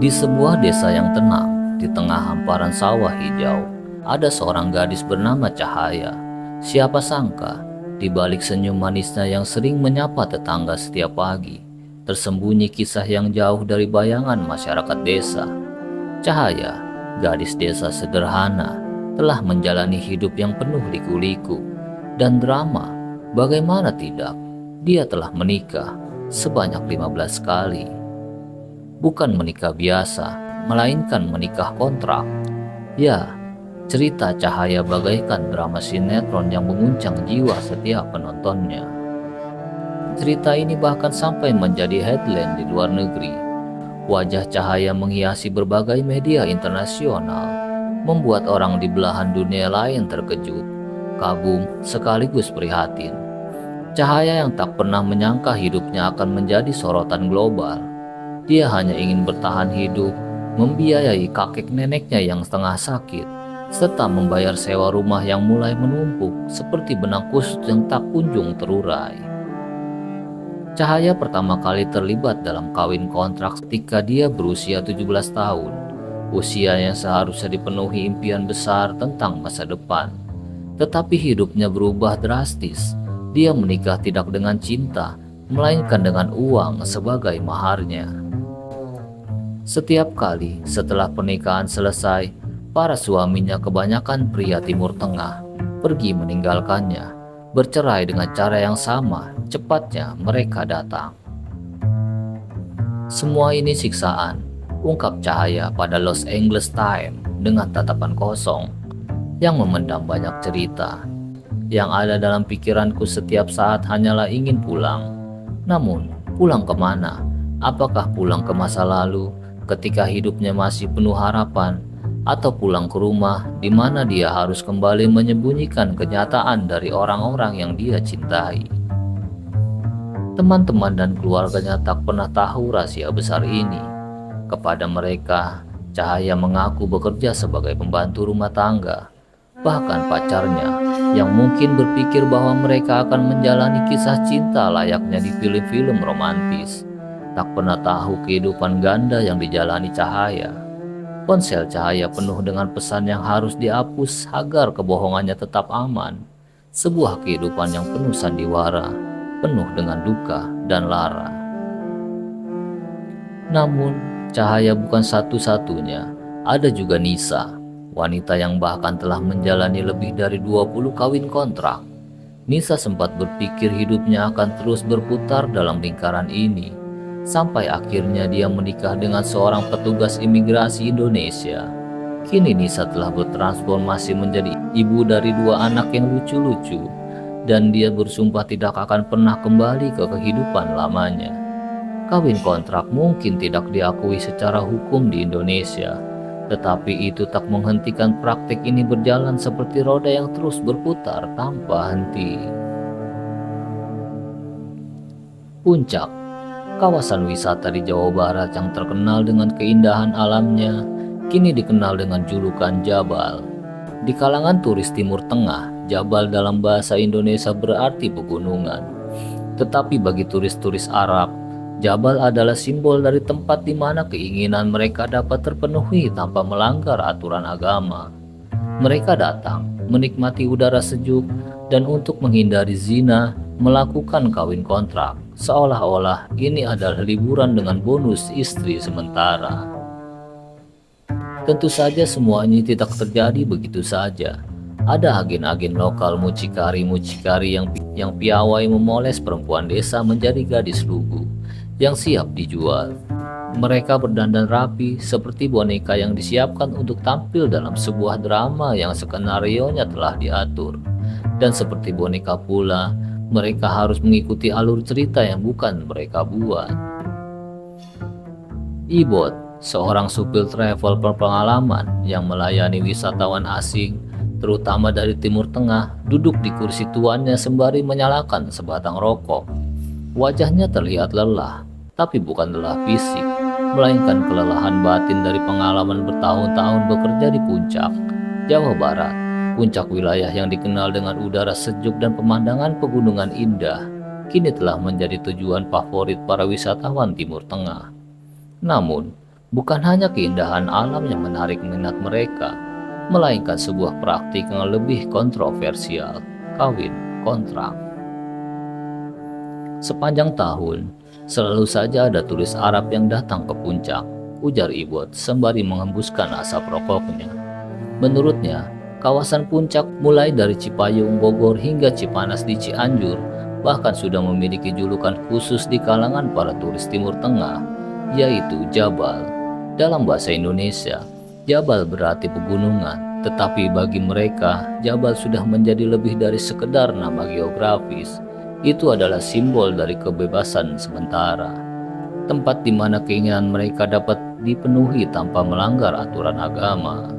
Di sebuah desa yang tenang, di tengah hamparan sawah hijau, ada seorang gadis bernama Cahaya. Siapa sangka, di balik senyum manisnya yang sering menyapa tetangga setiap pagi, tersembunyi kisah yang jauh dari bayangan masyarakat desa. Cahaya, gadis desa sederhana, telah menjalani hidup yang penuh liku-liku dan drama. Bagaimana tidak, dia telah menikah sebanyak 15 kali. Bukan menikah biasa, melainkan menikah kontrak. Ya, cerita Cahaya bagaikan drama sinetron yang menguncang jiwa setiap penontonnya. Cerita ini bahkan sampai menjadi headline di luar negeri. Wajah Cahaya menghiasi berbagai media internasional, membuat orang di belahan dunia lain terkejut, kagum, sekaligus prihatin. Cahaya yang tak pernah menyangka hidupnya akan menjadi sorotan global. Dia hanya ingin bertahan hidup, membiayai kakek neneknya yang setengah sakit, serta membayar sewa rumah yang mulai menumpuk seperti benang kusut yang tak kunjung terurai. Cahaya pertama kali terlibat dalam kawin kontrak ketika dia berusia 17 tahun, usia yang seharusnya dipenuhi impian besar tentang masa depan. Tetapi hidupnya berubah drastis. Dia menikah tidak dengan cinta, melainkan dengan uang sebagai maharnya. Setiap kali setelah pernikahan selesai, para suaminya, kebanyakan pria Timur Tengah, pergi meninggalkannya. Bercerai dengan cara yang sama, cepatnya mereka datang. Semua ini siksaan, ungkap Cahaya pada Los Angeles Times dengan tatapan kosong yang memendam banyak cerita. Yang ada dalam pikiranku setiap saat hanyalah ingin pulang. Namun, pulang kemana? Apakah pulang ke masa lalu, ketika hidupnya masih penuh harapan, atau pulang ke rumah di mana dia harus kembali menyembunyikan kenyataan dari orang-orang yang dia cintai? Teman-teman dan keluarganya tak pernah tahu rahasia besar ini. Kepada mereka, Cahaya mengaku bekerja sebagai pembantu rumah tangga. Bahkan pacarnya, yang mungkin berpikir bahwa mereka akan menjalani kisah cinta layaknya di film-film romantis, tak pernah tahu kehidupan ganda yang dijalani Cahaya. Ponsel Cahaya penuh dengan pesan yang harus dihapus agar kebohongannya tetap aman. Sebuah kehidupan yang penuh sandiwara, penuh dengan duka dan lara. Namun, Cahaya bukan satu-satunya. Ada juga Nisa, wanita yang bahkan telah menjalani lebih dari 20 kawin kontrak. Nisa sempat berpikir hidupnya akan terus berputar dalam lingkaran ini, sampai akhirnya dia menikah dengan seorang petugas imigrasi Indonesia. Kini Nisa telah bertransformasi menjadi ibu dari 2 anak yang lucu-lucu, dan dia bersumpah tidak akan pernah kembali ke kehidupan lamanya. Kawin kontrak mungkin tidak diakui secara hukum di Indonesia, tetapi itu tak menghentikan praktik ini berjalan seperti roda yang terus berputar tanpa henti. Puncak, kawasan wisata di Jawa Barat yang terkenal dengan keindahan alamnya, kini dikenal dengan julukan Jabal. Di kalangan turis Timur Tengah, Jabal dalam bahasa Indonesia berarti pegunungan. Tetapi bagi turis-turis Arab, Jabal adalah simbol dari tempat di mana keinginan mereka dapat terpenuhi tanpa melanggar aturan agama. Mereka datang, menikmati udara sejuk, dan untuk menghindari zina, melakukan kawin kontrak, seolah-olah ini adalah liburan dengan bonus istri sementara. Tentu saja semua ini tidak terjadi begitu saja. Ada agen-agen lokal mucikari-mucikari yang piawai memoles perempuan desa menjadi gadis lugu yang siap dijual. Mereka berdandan rapi seperti boneka yang disiapkan untuk tampil dalam sebuah drama yang skenarionya telah diatur. Dan seperti boneka pula, mereka harus mengikuti alur cerita yang bukan mereka buat. Ibot, seorang supir travel berpengalaman yang melayani wisatawan asing, terutama dari Timur Tengah, duduk di kursi tuannya sembari menyalakan sebatang rokok. Wajahnya terlihat lelah, tapi bukan lelah fisik, melainkan kelelahan batin dari pengalaman bertahun-tahun bekerja di Puncak, Jawa Barat. Puncak, wilayah yang dikenal dengan udara sejuk dan pemandangan pegunungan indah, kini telah menjadi tujuan favorit para wisatawan Timur Tengah. Namun, Bukan hanya keindahan alam yang menarik minat mereka, melainkan sebuah praktik yang lebih kontroversial, kawin kontrak. Sepanjang tahun, selalu saja ada turis Arab yang datang ke puncak, ujar Ibot sembari menghembuskan asap rokoknya. Menurutnya, kawasan puncak mulai dari Cipayung, Bogor hingga Cipanas di Cianjur bahkan sudah memiliki julukan khusus di kalangan para turis Timur Tengah, yaitu Jabal. Dalam bahasa Indonesia, Jabal berarti pegunungan, tetapi bagi mereka, Jabal sudah menjadi lebih dari sekedar nama geografis. Itu adalah simbol dari kebebasan sementara, tempat di mana keinginan mereka dapat dipenuhi tanpa melanggar aturan agama.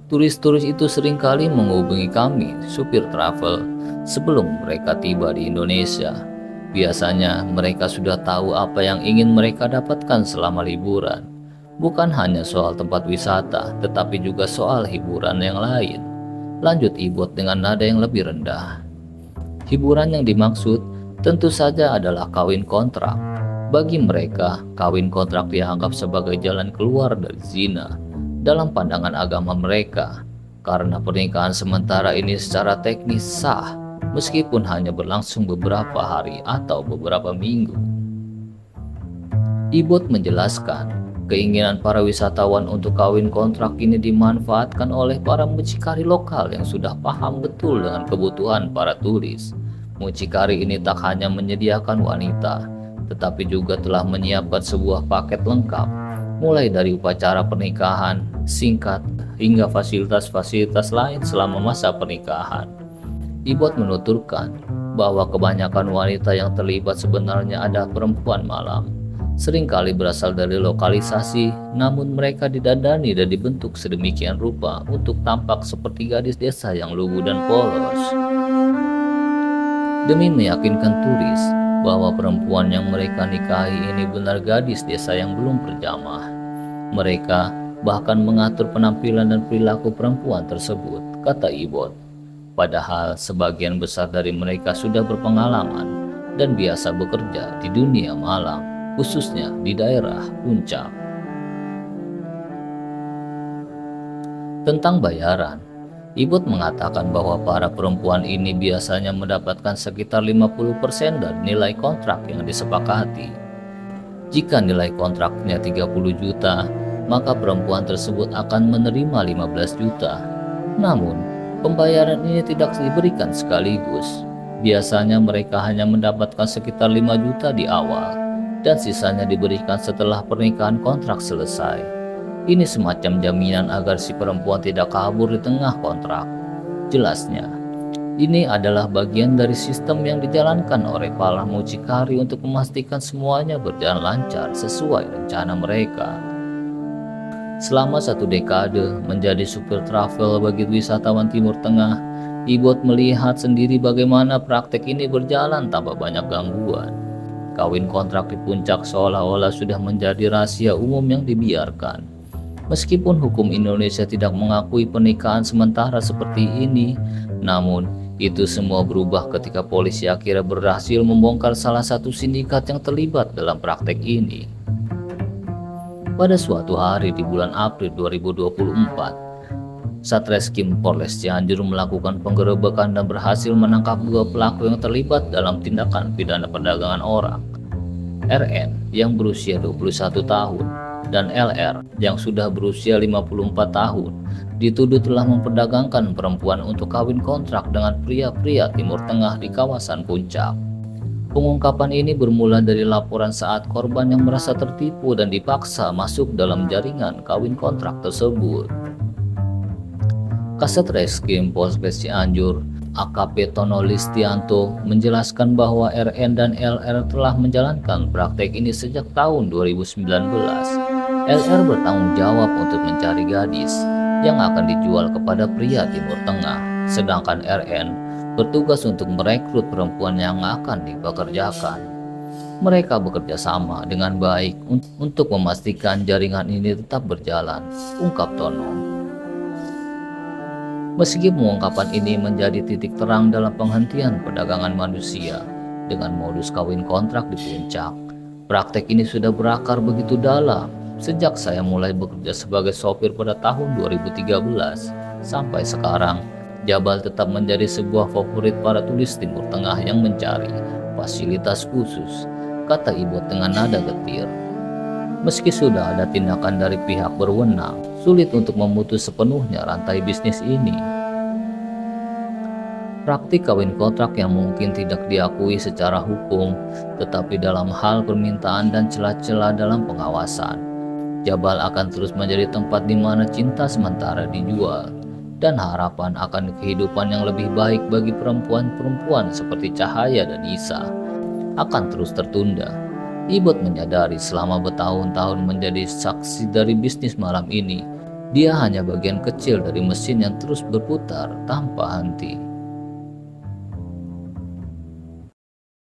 Turis-turis itu seringkali menghubungi kami, supir travel, sebelum mereka tiba di Indonesia. Biasanya mereka sudah tahu apa yang ingin mereka dapatkan selama liburan. Bukan hanya soal tempat wisata, tetapi juga soal hiburan yang lain. Lanjut Ibot dengan nada yang lebih rendah. Hiburan yang dimaksud tentu saja adalah kawin kontrak. Bagi mereka, kawin kontrak dianggap sebagai jalan keluar dari zina dalam pandangan agama mereka, karena pernikahan sementara ini secara teknis sah meskipun hanya berlangsung beberapa hari atau beberapa minggu. Ibot menjelaskan, keinginan para wisatawan untuk kawin kontrak ini dimanfaatkan oleh para mucikari lokal yang sudah paham betul dengan kebutuhan para turis. Mucikari ini tak hanya menyediakan wanita, tetapi juga telah menyiapkan sebuah paket lengkap, mulai dari upacara pernikahan singkat hingga fasilitas-fasilitas lain selama masa pernikahan. Ibot menuturkan bahwa kebanyakan wanita yang terlibat sebenarnya adalah perempuan malam. Seringkali berasal dari lokalisasi, namun mereka didandani dan dibentuk sedemikian rupa untuk tampak seperti gadis desa yang lugu dan polos. Demi meyakinkan turis bahwa perempuan yang mereka nikahi ini benar gadis desa yang belum berjamah, mereka bahkan mengatur penampilan dan perilaku perempuan tersebut, kata Ibot. Padahal sebagian besar dari mereka sudah berpengalaman dan biasa bekerja di dunia malam, khususnya di daerah puncak. Tentang bayaran, Ibot mengatakan bahwa para perempuan ini biasanya mendapatkan sekitar 50% dari nilai kontrak yang disepakati. Jika nilai kontraknya 30 juta, maka perempuan tersebut akan menerima 15 juta. Namun, pembayaran ini tidak diberikan sekaligus. Biasanya mereka hanya mendapatkan sekitar 5 juta di awal, dan sisanya diberikan setelah pernikahan kontrak selesai. Ini semacam jaminan agar si perempuan tidak kabur di tengah kontrak. Jelasnya, ini adalah bagian dari sistem yang dijalankan oleh para mucikari untuk memastikan semuanya berjalan lancar sesuai rencana mereka. Selama 1 dekade menjadi supir travel bagi wisatawan Timur Tengah, Ibot melihat sendiri bagaimana praktek ini berjalan tanpa banyak gangguan. Kawin kontrak di puncak seolah-olah sudah menjadi rahasia umum yang dibiarkan. Meskipun hukum Indonesia tidak mengakui pernikahan sementara seperti ini, namun itu semua berubah ketika polisi akhirnya berhasil membongkar salah satu sindikat yang terlibat dalam praktek ini. Pada suatu hari di bulan April 2024, Satreskrim Polres Cianjur melakukan penggerebekan dan berhasil menangkap 2 pelaku yang terlibat dalam tindakan pidana perdagangan orang. RN yang berusia 21 tahun dan LR yang sudah berusia 54 tahun dituduh telah memperdagangkan perempuan untuk kawin kontrak dengan pria-pria Timur Tengah di kawasan puncak. Pengungkapan ini bermula dari laporan saat korban yang merasa tertipu dan dipaksa masuk dalam jaringan kawin kontrak tersebut. Kasat Reskrim Polres Cianjur AKP Tono Listianto menjelaskan bahwa RN dan LR telah menjalankan praktek ini sejak tahun 2019. LR bertanggung jawab untuk mencari gadis yang akan dijual kepada pria Timur Tengah, sedangkan RN bertugas untuk merekrut perempuan yang akan dipekerjakan. Mereka bekerja sama dengan baik untuk memastikan jaringan ini tetap berjalan, ungkap Tono. Meski pengungkapan ini menjadi titik terang dalam penghentian perdagangan manusia dengan modus kawin kontrak di puncak, praktek ini sudah berakar begitu dalam Sejak saya mulai bekerja sebagai sopir pada tahun 2013 sampai sekarang, Jabal tetap menjadi sebuah favorit para turis Timur Tengah yang mencari fasilitas khusus, kata Ibot dengan nada getir. Meski sudah ada tindakan dari pihak berwenang, sulit untuk memutus sepenuhnya rantai bisnis ini. Praktik kawin kontrak yang mungkin tidak diakui secara hukum, tetapi dalam hal permintaan dan celah-celah dalam pengawasan, Jabal akan terus menjadi tempat di mana cinta sementara dijual dan harapan akan kehidupan yang lebih baik bagi perempuan-perempuan seperti Cahaya dan Isa akan terus tertunda. Ibot menyadari selama bertahun-tahun menjadi saksi dari bisnis malam ini, dia hanya bagian kecil dari mesin yang terus berputar tanpa henti.